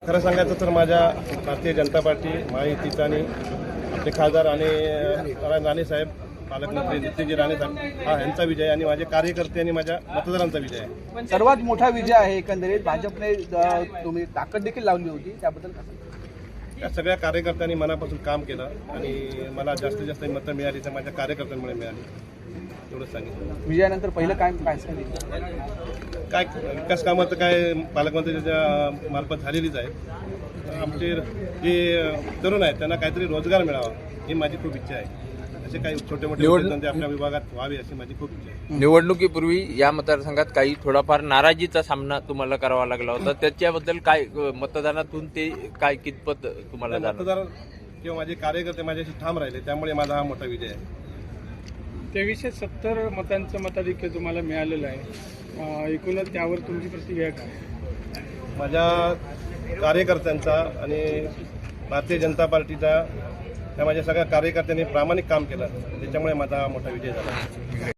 खरं सांगायचं तर माझ्या भारतीय जनता पार्टी महायुतीचा आणि आपले खासदार आणि राणेसाहेब पालकमंत्री नितीनजी राणेसाहेब हा यांचा विजय आणि माझे कार्यकर्ते आणि माझ्या मतदारांचा विजय आहे. सर्वात मोठा विजय आहे. एकंदरीत भाजपने तुम्ही ताकद देखील लावली होती, त्याबद्दल कसं? त्या सगळ्या कार्यकर्त्यांनी मनापासून काम केलं आणि मला जास्तीत जास्त मतं मिळाली तर माझ्या कार्यकर्त्यांमुळे मिळाली, एवढंच सांगितलं. विजयानंतर पहिलं काय सांगितलं? काय विकास कामं तर काय पालकमंत्र्यांच्या मार्फत झालेलीच आहे. आमचे जे तरुण आहेत त्यांना काहीतरी रोजगार मिळावा ही माझी खूप इच्छा आहे. असे काही छोटे मोठे उद्योगधंदे आपल्या विभागात व्हावे अशी माझी खूप इच्छा आहे. निवडणुकीपूर्वी या मतदारसंघात काही थोडाफार नाराजीचा सामना तुम्हाला करावा लागला होता, त्याच्याबद्दल काय मतदानातून ते काय कितपत तुम्हाला जाणवलं? मतदार किंवा माझे कार्यकर्ते माझ्याशी ठाम राहिले, त्यामुळे माझा हा मोठा विजय आहे. 2370 मतांचं मताधिक्य तुम्हाला मिळालेलं आहे. एकूणच त्यावर तुमची प्रतिक्रिया काय? माझ्या कार्यकर्त्यांचा आणि भारतीय जनता पार्टीचा त्या माझ्या सगळ्या कार्यकर्त्यांनी प्रामाणिक काम केलं, त्याच्यामुळे माझा हा मोठा विजय झाला.